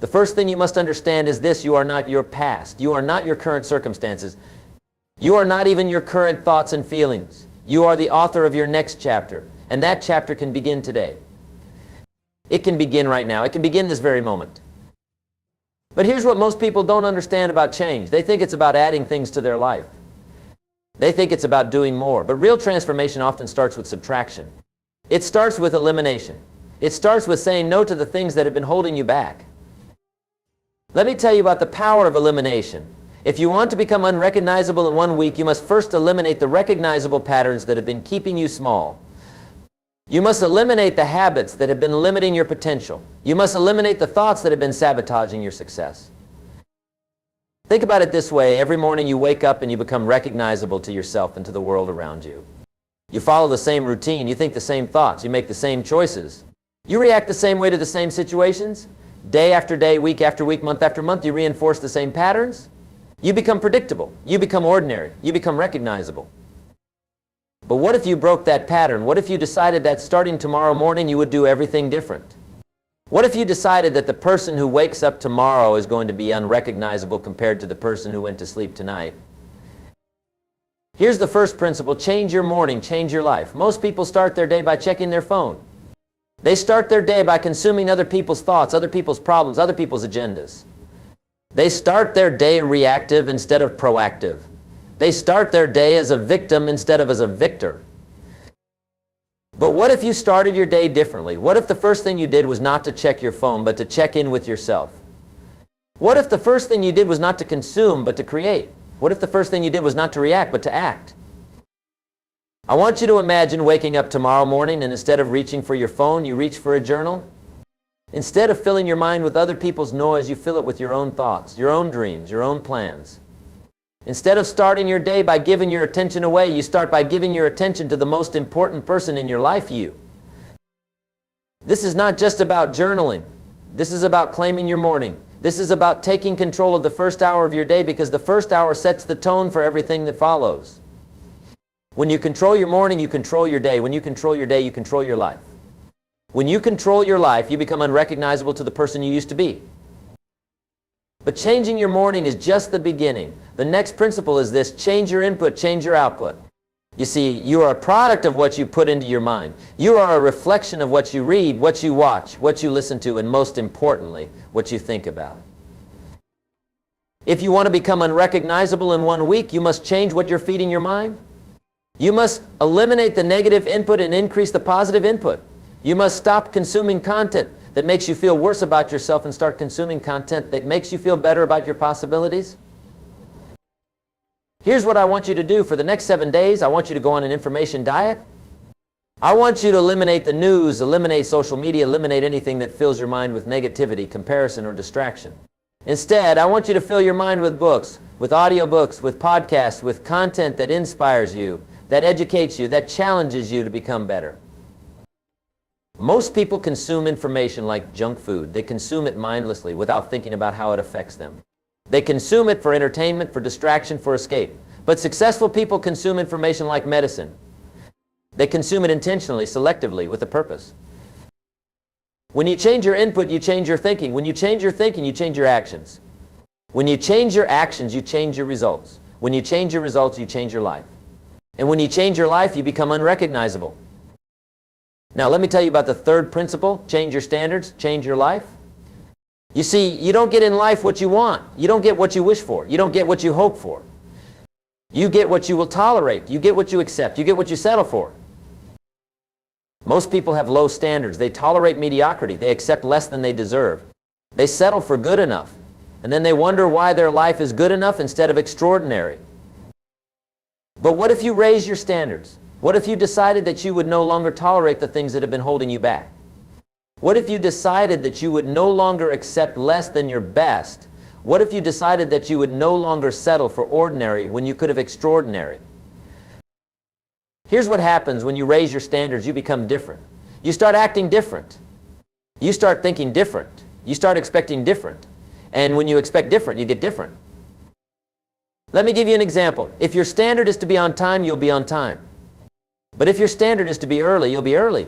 The first thing you must understand is this: you are not your past. You are not your current circumstances. You are not even your current thoughts and feelings. You are the author of your next chapter, and that chapter can begin today. It can begin right now. It can begin this very moment. But here's what most people don't understand about change. They think it's about adding things to their life. They think it's about doing more. But real transformation often starts with subtraction. It starts with elimination. It starts with saying no to the things that have been holding you back. Let me tell you about the power of elimination. If you want to become unrecognizable in 1 week, you must first eliminate the recognizable patterns that have been keeping you small. You must eliminate the habits that have been limiting your potential. You must eliminate the thoughts that have been sabotaging your success. Think about it this way: every morning you wake up and you become recognizable to yourself and to the world around you. You follow the same routine, you think the same thoughts, you make the same choices. You react the same way to the same situations. Day after day, week after week, month after month, you reinforce the same patterns. You become predictable, you become ordinary, you become recognizable. But what if you broke that pattern? What if you decided that starting tomorrow morning you would do everything different? What if you decided that the person who wakes up tomorrow is going to be unrecognizable compared to the person who went to sleep tonight? Here's the first principle: change your morning, change your life. Most people start their day by checking their phone. They start their day by consuming other people's thoughts, other people's problems, other people's agendas. They start their day reactive instead of proactive. They start their day as a victim instead of as a victor. But what if you started your day differently? What if the first thing you did was not to check your phone, but to check in with yourself? What if the first thing you did was not to consume, but to create? What if the first thing you did was not to react, but to act? I want you to imagine waking up tomorrow morning and instead of reaching for your phone, you reach for a journal. Instead of filling your mind with other people's noise, you fill it with your own thoughts, your own dreams, your own plans. Instead of starting your day by giving your attention away, you start by giving your attention to the most important person in your life, you. This is not just about journaling. This is about claiming your morning. This is about taking control of the first hour of your day, because the first hour sets the tone for everything that follows. When you control your morning, you control your day. When you control your day, you control your life. When you control your life, you become unrecognizable to the person you used to be. But changing your morning is just the beginning. The next principle is this: change your input, change your output. You see, you are a product of what you put into your mind. You are a reflection of what you read, what you watch, what you listen to, and most importantly, what you think about. If you want to become unrecognizable in 1 week, you must change what you're feeding your mind. You must eliminate the negative input and increase the positive input. You must stop consuming content that makes you feel worse about yourself and start consuming content that makes you feel better about your possibilities. Here's what I want you to do. For the next 7 days, I want you to go on an information diet. I want you to eliminate the news, eliminate social media, eliminate anything that fills your mind with negativity, comparison, or distraction. Instead, I want you to fill your mind with books, with audiobooks, with podcasts, with content that inspires you, that educates you, that challenges you to become better. Most people consume information like junk food. They consume it mindlessly without thinking about how it affects them. They consume it for entertainment, for distraction, for escape. But successful people consume information like medicine. They consume it intentionally, selectively, with a purpose. When you change your input, you change your thinking. When you change your thinking, you change your actions. When you change your actions, you change your results. When you change your results, you change your life. And when you change your life, you become unrecognizable. Now, let me tell you about the third principle: change your standards, change your life. You see, you don't get in life what you want. You don't get what you wish for. You don't get what you hope for. You get what you will tolerate. You get what you accept. You get what you settle for. Most people have low standards. They tolerate mediocrity. They accept less than they deserve. They settle for good enough. And then they wonder why their life is good enough instead of extraordinary. But what if you raise your standards? What if you decided that you would no longer tolerate the things that have been holding you back? What if you decided that you would no longer accept less than your best? What if you decided that you would no longer settle for ordinary when you could have extraordinary? Here's what happens when you raise your standards: you become different. You start acting different. You start thinking different. You start expecting different. And when you expect different, you get different. Let me give you an example. If your standard is to be on time, you'll be on time. But if your standard is to be early, you'll be early.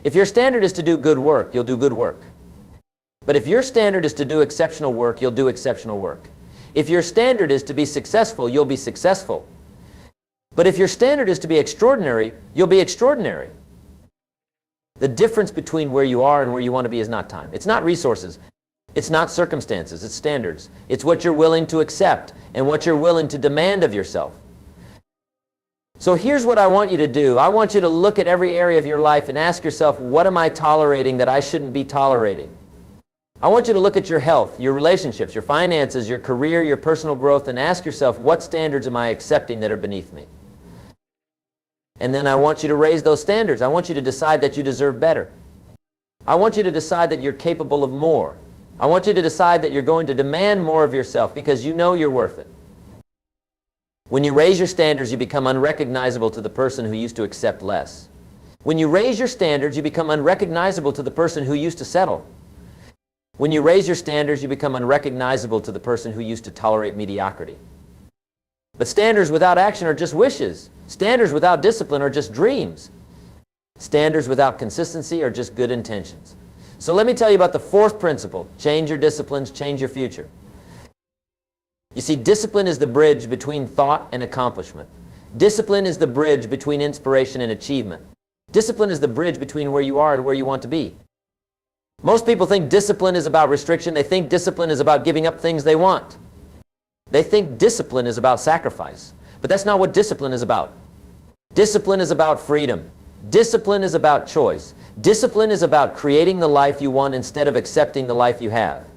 If your standard is to do good work, you'll do good work. But if your standard is to do exceptional work, you'll do exceptional work. If your standard is to be successful, you'll be successful. But if your standard is to be extraordinary, you'll be extraordinary. The difference between where you are and where you want to be is not time. It's not resources. It's not circumstances. It's standards. It's what you're willing to accept and what you're willing to demand of yourself. So here's what I want you to do. I want you to look at every area of your life and ask yourself, what am I tolerating that I shouldn't be tolerating? I want you to look at your health, your relationships, your finances, your career, your personal growth, and ask yourself, what standards am I accepting that are beneath me? And then I want you to raise those standards. I want you to decide that you deserve better. I want you to decide that you're capable of more. I want you to decide that you're going to demand more of yourself because you know you're worth it. When you raise your standards, you become unrecognizable to the person who used to accept less. When you raise your standards, you become unrecognizable to the person who used to settle. When you raise your standards, you become unrecognizable to the person who used to tolerate mediocrity. But standards without action are just wishes. Standards without discipline are just dreams. Standards without consistency are just good intentions. So let me tell you about the fourth principle. Change your disciplines, change your future. You see, discipline is the bridge between thought and accomplishment. Discipline is the bridge between inspiration and achievement. Discipline is the bridge between where you are and where you want to be. Most people think discipline is about restriction. They think discipline is about giving up things they want. They think discipline is about sacrifice. But that's not what discipline is about. Discipline is about freedom. Discipline is about choice. Discipline is about creating the life you want instead of accepting the life you have.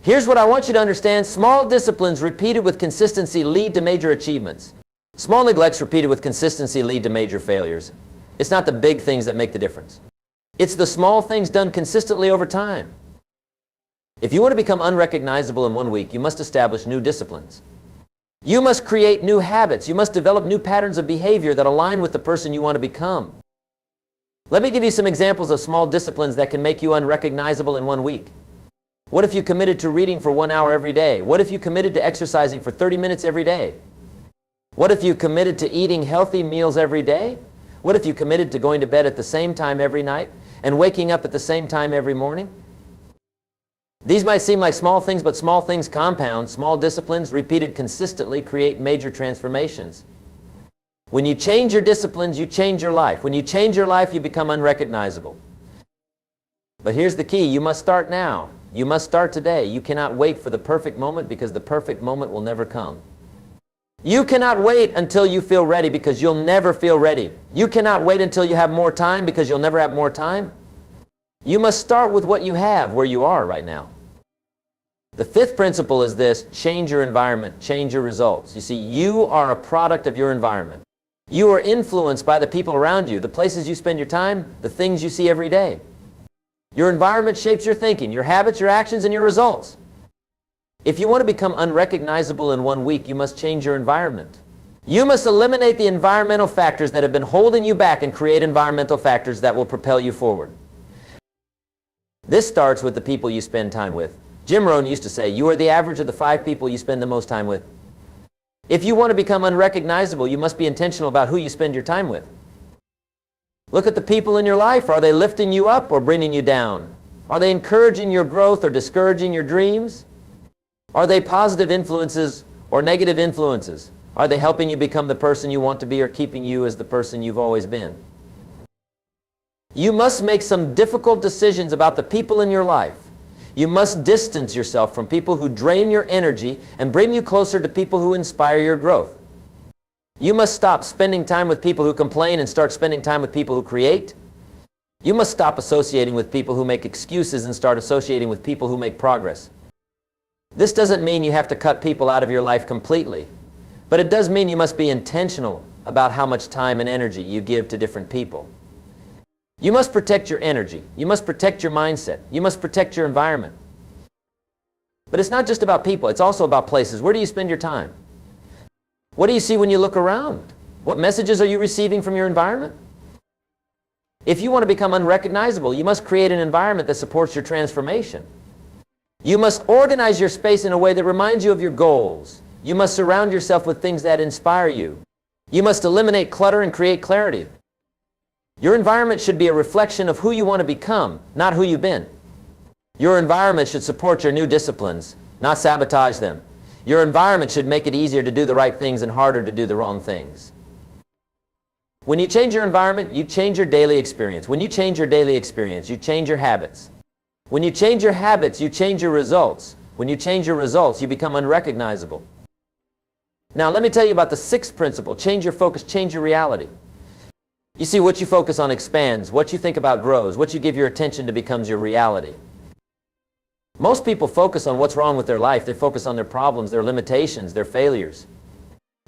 Here's what I want you to understand. Small disciplines repeated with consistency lead to major achievements. Small neglects repeated with consistency lead to major failures. It's not the big things that make the difference. It's the small things done consistently over time. If you want to become unrecognizable in 1 week, you must establish new disciplines. You must create new habits. You must develop new patterns of behavior that align with the person you want to become. Let me give you some examples of small disciplines that can make you unrecognizable in 1 week. What if you committed to reading for 1 hour every day? What if you committed to exercising for 30 minutes every day? What if you committed to eating healthy meals every day? What if you committed to going to bed at the same time every night and waking up at the same time every morning? These might seem like small things, but small things compound. Small disciplines repeated consistently create major transformations. When you change your disciplines, you change your life. When you change your life, you become unrecognizable. But here's the key. You must start now. You must start today. You cannot wait for the perfect moment because the perfect moment will never come. You cannot wait until you feel ready because you'll never feel ready. You cannot wait until you have more time because you'll never have more time. You must start with what you have where you are right now. The fifth principle is this: change your environment, change your results. You see, you are a product of your environment. You are influenced by the people around you, the places you spend your time, the things you see every day. Your environment shapes your thinking, your habits, your actions, and your results. If you want to become unrecognizable in 1 week, you must change your environment. You must eliminate the environmental factors that have been holding you back and create environmental factors that will propel you forward. This starts with the people you spend time with. Jim Rohn used to say, you are the average of the 5 people you spend the most time with. If you want to become unrecognizable, you must be intentional about who you spend your time with. Look at the people in your life. Are they lifting you up or bringing you down? Are they encouraging your growth or discouraging your dreams? Are they positive influences or negative influences? Are they helping you become the person you want to be or keeping you as the person you've always been? You must make some difficult decisions about the people in your life. You must distance yourself from people who drain your energy and bring you closer to people who inspire your growth. You must stop spending time with people who complain and start spending time with people who create. You must stop associating with people who make excuses and start associating with people who make progress. This doesn't mean you have to cut people out of your life completely, but it does mean you must be intentional about how much time and energy you give to different people. You must protect your energy. You must protect your mindset. You must protect your environment. But it's not just about people. It's also about places. Where do you spend your time? What do you see when you look around? What messages are you receiving from your environment? If you want to become unrecognizable, you must create an environment that supports your transformation. You must organize your space in a way that reminds you of your goals. You must surround yourself with things that inspire you. You must eliminate clutter and create clarity. Your environment should be a reflection of who you want to become, not who you've been. Your environment should support your new disciplines, not sabotage them. Your environment should make it easier to do the right things and harder to do the wrong things. When you change your environment, you change your daily experience. When you change your daily experience, you change your habits. When you change your habits, you change your results. When you change your results, you become unrecognizable. Now, let me tell you about the sixth principle. Change your focus, change your reality. You see, what you focus on expands. What you think about grows. What you give your attention to becomes your reality. Most people focus on what's wrong with their life. They focus on their problems, their limitations, their failures.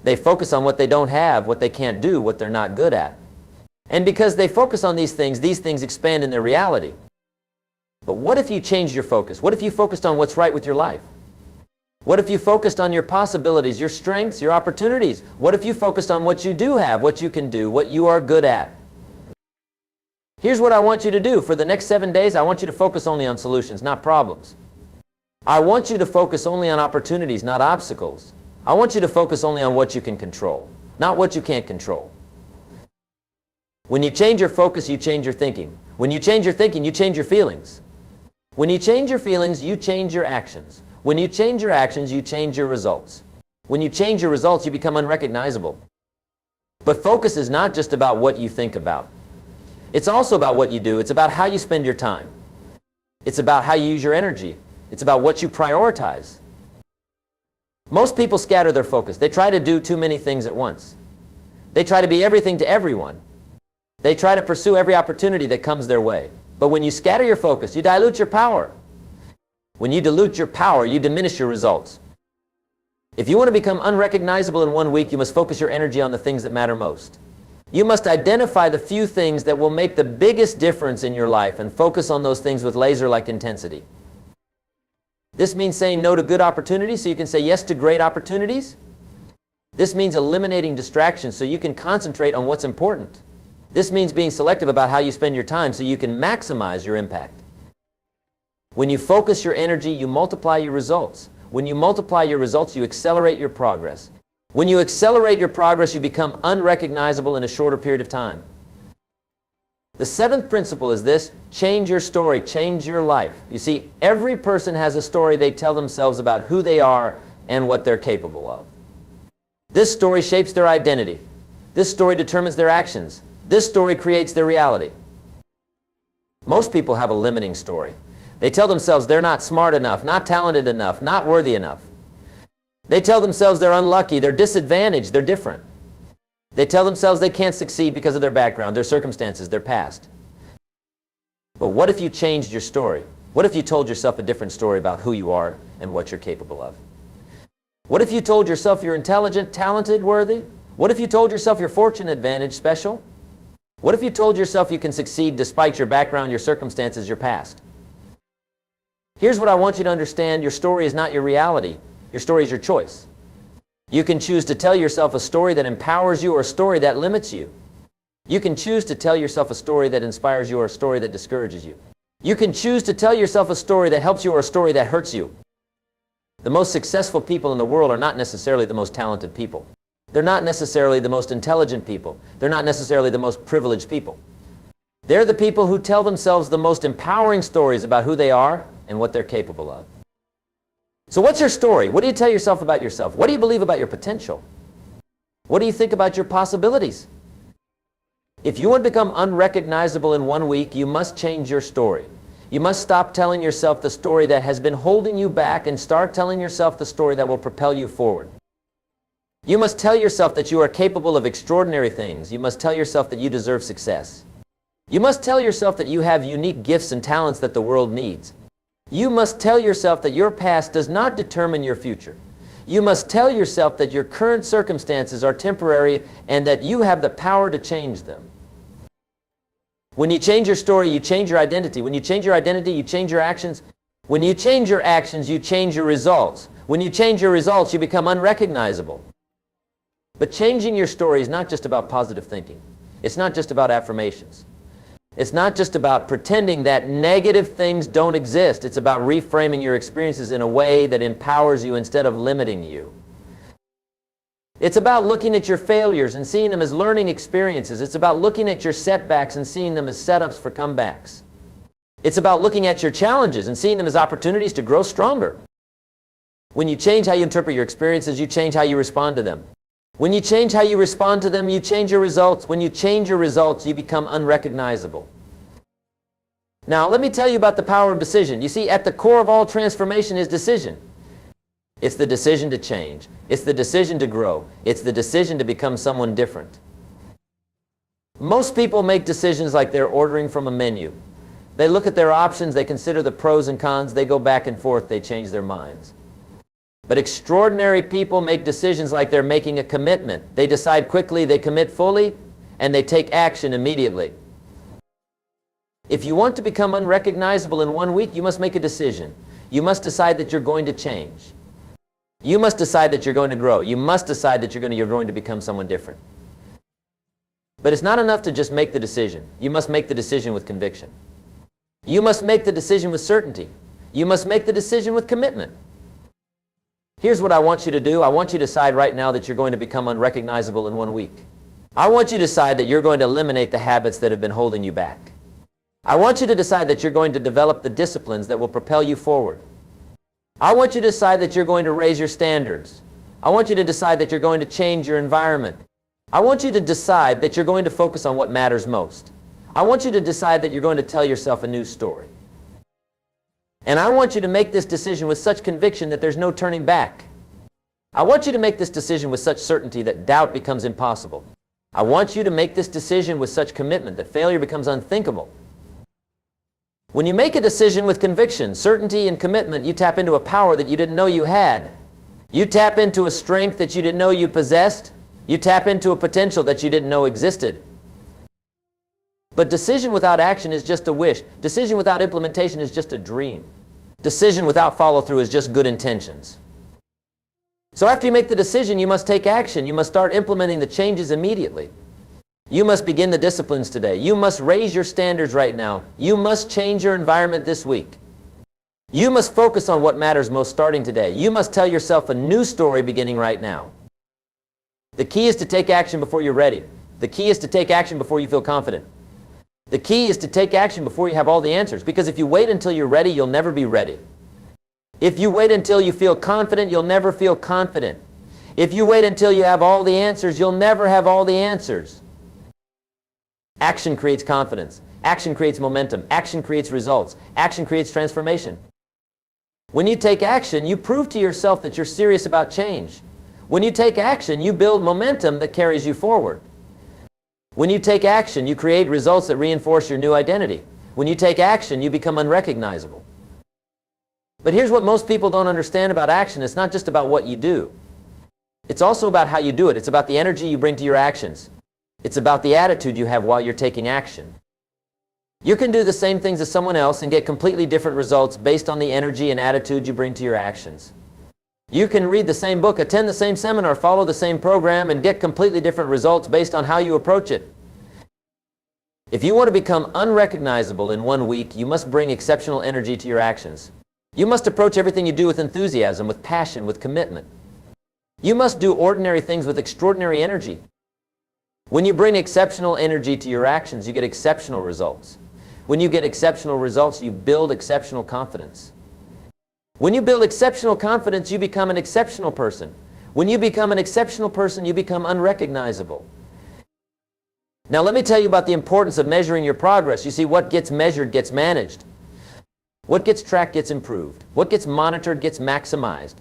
They focus on what they don't have, what they can't do, what they're not good at. And because they focus on these things expand in their reality. But what if you changed your focus? What if you focused on what's right with your life? What if you focused on your possibilities, your strengths, your opportunities? What if you focused on what you do have, what you can do, what you are good at? Here's what I want you to do. For the next 7 days, I want you to focus only on solutions, not problems. I want you to focus only on opportunities, not obstacles. I want you to focus only on what you can control, not what you can't control. When you change your focus, you change your thinking. When you change your thinking, you change your feelings. When you change your feelings, you change your actions. When you change your actions, you change your results. When you change your results, you become unrecognizable. But focus is not just about what you think about. It's also about what you do. It's about how you spend your time. It's about how you use your energy. It's about what you prioritize. Most people scatter their focus. They try to do too many things at once. They try to be everything to everyone. They try to pursue every opportunity that comes their way. But when you scatter your focus, you dilute your power. When you dilute your power, you diminish your results. If you want to become unrecognizable in 1 week, you must focus your energy on the things that matter most. You must identify the few things that will make the biggest difference in your life and focus on those things with laser-like intensity. This means saying no to good opportunities so you can say yes to great opportunities. This means eliminating distractions so you can concentrate on what's important. This means being selective about how you spend your time so you can maximize your impact. When you focus your energy, you multiply your results. When you multiply your results, you accelerate your progress. When you accelerate your progress, you become unrecognizable in a shorter period of time. The seventh principle is this: change your story, change your life. You see, every person has a story they tell themselves about who they are and what they're capable of. This story shapes their identity. This story determines their actions. This story creates their reality. Most people have a limiting story. They tell themselves they're not smart enough, not talented enough, not worthy enough. They tell themselves they're unlucky, they're disadvantaged, they're different. They tell themselves they can't succeed because of their background, their circumstances, their past. But what if you changed your story? What if you told yourself a different story about who you are and what you're capable of? What if you told yourself you're intelligent, talented, worthy? What if you told yourself you're fortunate, advantaged, special? What if you told yourself you can succeed despite your background, your circumstances, your past? Here's what I want you to understand. Your story is not your reality. Your story is your choice. You can choose to tell yourself a story that empowers you or a story that limits you. You can choose to tell yourself a story that inspires you or a story that discourages you. You can choose to tell yourself a story that helps you or a story that hurts you. The most successful people in the world are not necessarily the most talented people. They're not necessarily the most intelligent people. They're not necessarily the most privileged people. They're the people who tell themselves the most empowering stories about who they are and what they're capable of. So what's your story? What do you tell yourself about yourself? What do you believe about your potential? What do you think about your possibilities? If you want to become unrecognizable in 1 week, you must change your story. You must stop telling yourself the story that has been holding you back and start telling yourself the story that will propel you forward. You must tell yourself that you are capable of extraordinary things. You must tell yourself that you deserve success. You must tell yourself that you have unique gifts and talents that the world needs. You must tell yourself that your past does not determine your future. You must tell yourself that your current circumstances are temporary and that you have the power to change them. When you change your story, you change your identity. When you change your identity, you change your actions. When you change your actions, you change your results. When you change your results, you become unrecognizable. But changing your story is not just about positive thinking. It's not just about affirmations. It's not just about pretending that negative things don't exist. It's about reframing your experiences in a way that empowers you instead of limiting you. It's about looking at your failures and seeing them as learning experiences. It's about looking at your setbacks and seeing them as setups for comebacks. It's about looking at your challenges and seeing them as opportunities to grow stronger. When you change how you interpret your experiences, you change how you respond to them. When you change how you respond to them, you change your results. When you change your results, you become unrecognizable. Now, let me tell you about the power of decision. You see, at the core of all transformation is decision. It's the decision to change. It's the decision to grow. It's the decision to become someone different. Most people make decisions like they're ordering from a menu. They look at their options, they consider the pros and cons, they go back and forth, they change their minds. But extraordinary people make decisions like they're making a commitment. They decide quickly, they commit fully, and they take action immediately. If you want to become unrecognizable in 1 week, you must make a decision. You must decide that you're going to change. You must decide that you're going to grow. You must decide that you're going to become someone different. But it's not enough to just make the decision. You must make the decision with conviction. You must make the decision with certainty. You must make the decision with commitment. Here's what I want you to do. I want you to decide right now that you're going to become unrecognizable in 1 week. I want you to decide that you're going to eliminate the habits that have been holding you back. I want you to decide that you're going to develop the disciplines that will propel you forward. I want you to decide that you're going to raise your standards. I want you to decide that you're going to change your environment. I want you to decide that you're going to focus on what matters most. I want you to decide that you're going to tell yourself a new story. And I want you to make this decision with such conviction that there's no turning back. I want you to make this decision with such certainty that doubt becomes impossible. I want you to make this decision with such commitment that failure becomes unthinkable. When you make a decision with conviction, certainty, and commitment, you tap into a power that you didn't know you had. You tap into a strength that you didn't know you possessed. You tap into a potential that you didn't know existed. But decision without action is just a wish. Decision without implementation is just a dream. Decision without follow-through is just good intentions. So after you make the decision, you must take action. You must start implementing the changes immediately. You must begin the disciplines today. You must raise your standards right now. You must change your environment this week. You must focus on what matters most starting today. You must tell yourself a new story beginning right now. The key is to take action before you're ready. The key is to take action before you feel confident. The key is to take action before you have all the answers, because if you wait until you're ready, you'll never be ready. If you wait until you feel confident, you'll never feel confident. If you wait until you have all the answers, you'll never have all the answers. Action creates confidence. Action creates momentum. Action creates results. Action creates transformation. When you take action, you prove to yourself that you're serious about change. When you take action, you build momentum that carries you forward. When you take action, you create results that reinforce your new identity. When you take action, you become unrecognizable. But here's what most people don't understand about action. It's not just about what you do. It's also about how you do it. It's about the energy you bring to your actions. It's about the attitude you have while you're taking action. You can do the same things as someone else and get completely different results based on the energy and attitude you bring to your actions. You can read the same book, attend the same seminar, follow the same program, and get completely different results based on how you approach it. If you want to become unrecognizable in 1 week, you must bring exceptional energy to your actions. You must approach everything you do with enthusiasm, with passion, with commitment. You must do ordinary things with extraordinary energy. When you bring exceptional energy to your actions, you get exceptional results. When you get exceptional results, you build exceptional confidence. When you build exceptional confidence, you become an exceptional person. When you become an exceptional person, you become unrecognizable. Now let me tell you about the importance of measuring your progress. You see, what gets measured gets managed. What gets tracked gets improved. What gets monitored gets maximized.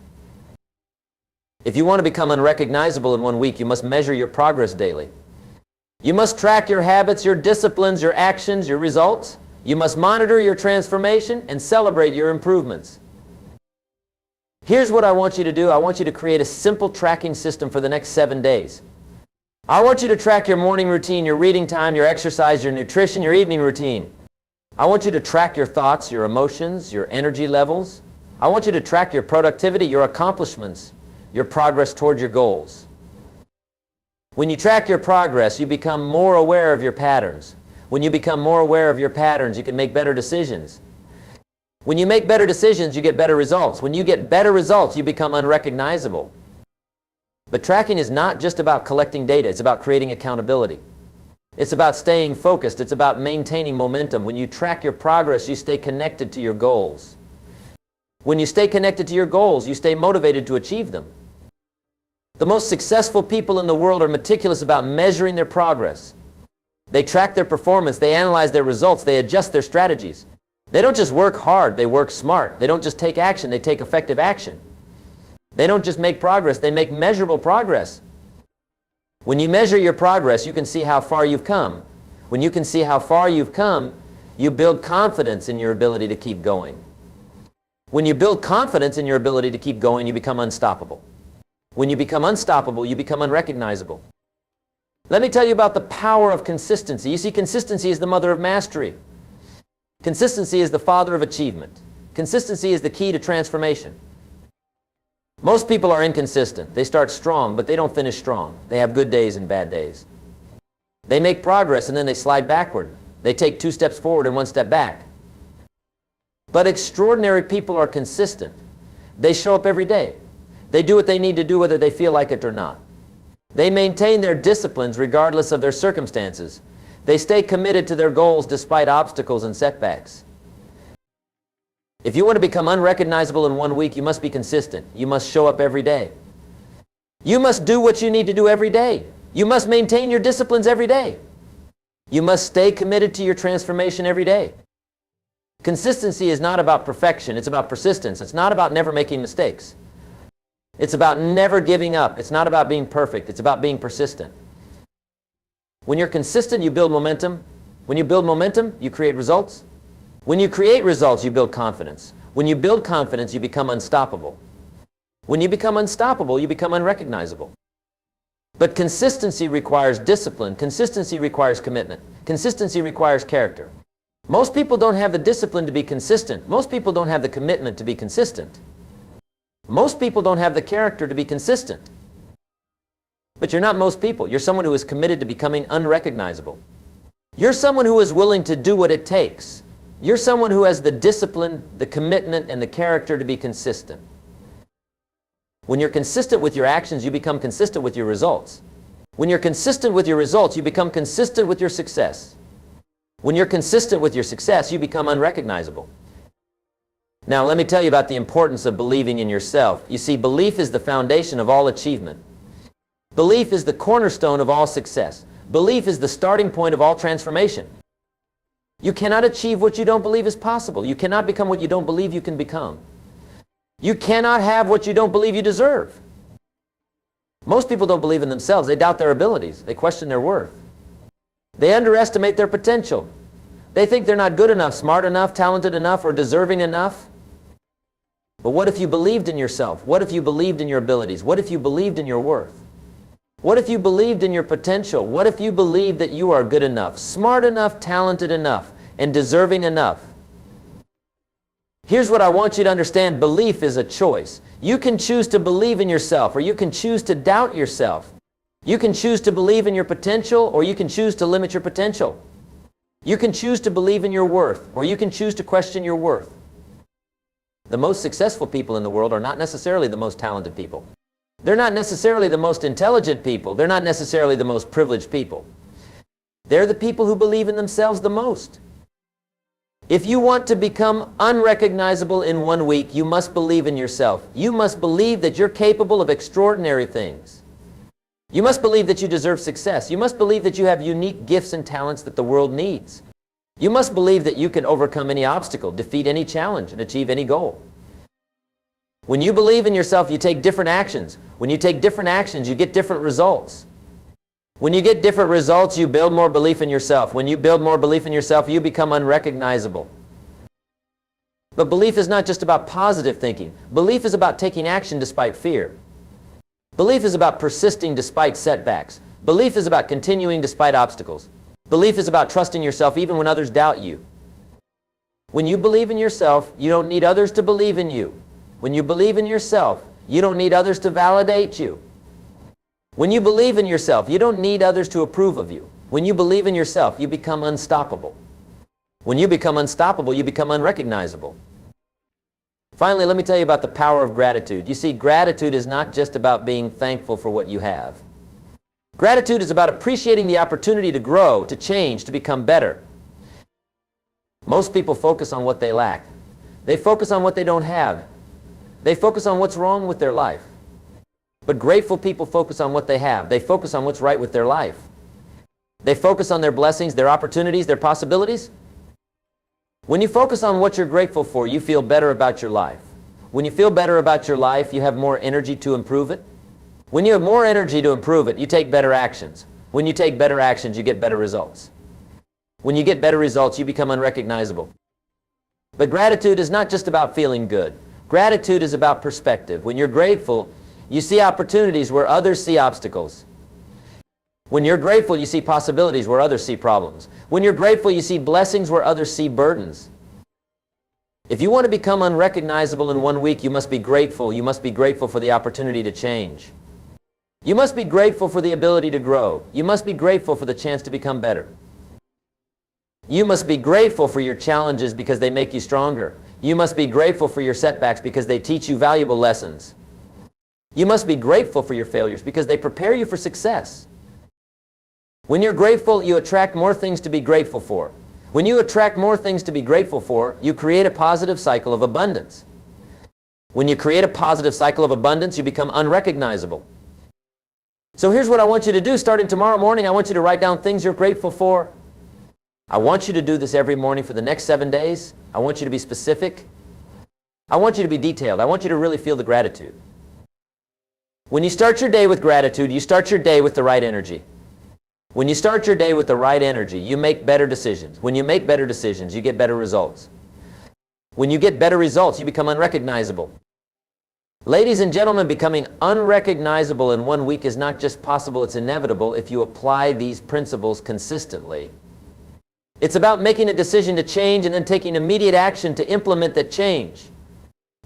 If you want to become unrecognizable in 1 week, you must measure your progress daily. You must track your habits, your disciplines, your actions, your results. You must monitor your transformation and celebrate your improvements. Here's what I want you to do. I want you to create a simple tracking system for the next 7 days. I want you to track your morning routine, your reading time, your exercise, your nutrition, your evening routine. I want you to track your thoughts, your emotions, your energy levels. I want you to track your productivity, your accomplishments, your progress toward your goals. When you track your progress, you become more aware of your patterns. When you become more aware of your patterns, you can make better decisions. When you make better decisions, you get better results. When you get better results, you become unrecognizable. But tracking is not just about collecting data. It's about creating accountability. It's about staying focused. It's about maintaining momentum. When you track your progress, you stay connected to your goals. When you stay connected to your goals, you stay motivated to achieve them. The most successful people in the world are meticulous about measuring their progress. They track their performance, they analyze their results, they adjust their strategies. They don't just work hard, they work smart. They don't just take action, they take effective action. They don't just make progress, they make measurable progress. When you measure your progress, you can see how far you've come. When you can see how far you've come, you build confidence in your ability to keep going. When you build confidence in your ability to keep going, you become unstoppable. When you become unstoppable, you become unrecognizable. Let me tell you about the power of consistency. You see, consistency is the mother of mastery. Consistency is the father of achievement. Consistency is the key to transformation. Most people are inconsistent. They start strong, but they don't finish strong. They have good days and bad days. They make progress and then they slide backward. They take 2 steps forward and 1 step back. But extraordinary people are consistent. They show up every day. They do what they need to do whether they feel like it or not. They maintain their disciplines regardless of their circumstances. They stay committed to their goals despite obstacles and setbacks. If you want to become unrecognizable in 1 week, you must be consistent. You must show up every day. You must do what you need to do every day. You must maintain your disciplines every day. You must stay committed to your transformation every day. Consistency is not about perfection. It's about persistence. It's not about never making mistakes. It's about never giving up. It's not about being perfect. It's about being persistent. When you're consistent, you build momentum. When you build momentum, you create results. When you create results, you build confidence. When you build confidence, you become unstoppable. When you become unstoppable, you become unrecognizable. But consistency requires discipline. Consistency requires commitment. Consistency requires character. Most people don't have the discipline to be consistent. Most people don't have the commitment to be consistent. Most people don't have the character to be consistent. But you're not most people. You're someone who is committed to becoming unrecognizable. You're someone who is willing to do what it takes. You're someone who has the discipline, the commitment, and the character to be consistent. When you're consistent with your actions, you become consistent with your results. When you're consistent with your results, you become consistent with your success. When you're consistent with your success, you become unrecognizable. Now, let me tell you about the importance of believing in yourself. You see, belief is the foundation of all achievement. Belief is the cornerstone of all success. Belief is the starting point of all transformation. You cannot achieve what you don't believe is possible. You cannot become what you don't believe you can become. You cannot have what you don't believe you deserve. Most people don't believe in themselves. They doubt their abilities. They question their worth. They underestimate their potential. They think they're not good enough, smart enough, talented enough, or deserving enough. But what if you believed in yourself? What if you believed in your abilities? What if you believed in your worth? What if you believed in your potential? What if you believed that you are good enough, smart enough, talented enough, and deserving enough? Here's what I want you to understand. Belief is a choice. You can choose to believe in yourself, or you can choose to doubt yourself. You can choose to believe in your potential, or you can choose to limit your potential. You can choose to believe in your worth, or you can choose to question your worth. The most successful people in the world are not necessarily the most talented people. They're not necessarily the most intelligent people. They're not necessarily the most privileged people. They're the people who believe in themselves the most. If you want to become unrecognizable in 1 week, you must believe in yourself. You must believe that you're capable of extraordinary things. You must believe that you deserve success. You must believe that you have unique gifts and talents that the world needs. You must believe that you can overcome any obstacle, defeat any challenge, and achieve any goal. When you believe in yourself, you take different actions. When you take different actions, you get different results. When you get different results, you build more belief in yourself. When you build more belief in yourself, you become unrecognizable. But belief is not just about positive thinking. Belief is about taking action despite fear. Belief is about persisting despite setbacks. Belief is about continuing despite obstacles. Belief is about trusting yourself even when others doubt you. When you believe in yourself, you don't need others to believe in you. When you believe in yourself, you don't need others to validate you. When you believe in yourself, you don't need others to approve of you. When you believe in yourself, you become unstoppable. When you become unstoppable, you become unrecognizable. Finally, let me tell you about the power of gratitude. You see, gratitude is not just about being thankful for what you have. Gratitude is about appreciating the opportunity to grow, to change, to become better. Most people focus on what they lack. They focus on what they don't have. They focus on what's wrong with their life. But grateful people focus on what they have. They focus on what's right with their life. They focus on their blessings, their opportunities, their possibilities. When you focus on what you're grateful for, you feel better about your life. When you feel better about your life, you have more energy to improve it. When you have more energy to improve it, you take better actions. When you take better actions, you get better results. When you get better results, you become unrecognizable. But gratitude is not just about feeling good. Gratitude is about perspective. When you're grateful, you see opportunities where others see obstacles. When you're grateful, you see possibilities where others see problems. When you're grateful, you see blessings where others see burdens. If you want to become unrecognizable in 1 week, you must be grateful. You must be grateful for the opportunity to change. You must be grateful for the ability to grow. You must be grateful for the chance to become better. You must be grateful for your challenges because they make you stronger. You must be grateful for your setbacks because they teach you valuable lessons. You must be grateful for your failures because they prepare you for success. When you're grateful, you attract more things to be grateful for. When you attract more things to be grateful for, you create a positive cycle of abundance. When you create a positive cycle of abundance, you become unrecognizable. So here's what I want you to do. Starting tomorrow morning, I want you to write down things you're grateful for. I want you to do this every morning for the next 7 days. I want you to be specific. I want you to be detailed. I want you to really feel the gratitude. When you start your day with gratitude, you start your day with the right energy. When you start your day with the right energy, you make better decisions. When you make better decisions, you get better results. When you get better results, you become unrecognizable. Ladies and gentlemen, becoming unrecognizable in 1 week is not just possible, it's inevitable if you apply these principles consistently. It's about making a decision to change and then taking immediate action to implement that change.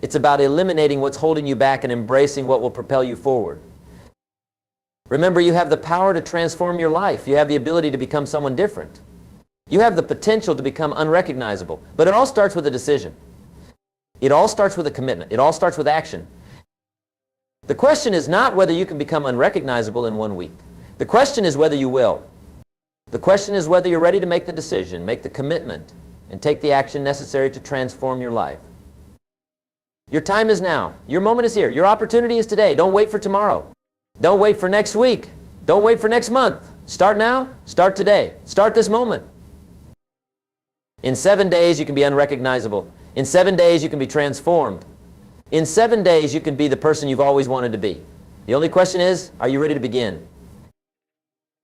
It's about eliminating what's holding you back and embracing what will propel you forward. Remember, you have the power to transform your life. You have the ability to become someone different. You have the potential to become unrecognizable. But it all starts with a decision. It all starts with a commitment. It all starts with action. The question is not whether you can become unrecognizable in 1 week. The question is whether you will. The question is whether you're ready to make the decision, make the commitment, and take the action necessary to transform your life. Your time is now. Your moment is here. Your opportunity is today. Don't wait for tomorrow. Don't wait for next week. Don't wait for next month. Start now. Start today. Start this moment. In 7 days, you can be unrecognizable. In 7 days, you can be transformed. In 7 days, you can be the person you've always wanted to be. The only question is, are you ready to begin?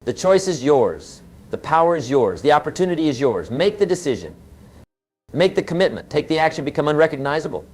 The choice is yours. The power is yours. The opportunity is yours. Make the decision. Make the commitment. Take the action. Become unrecognizable.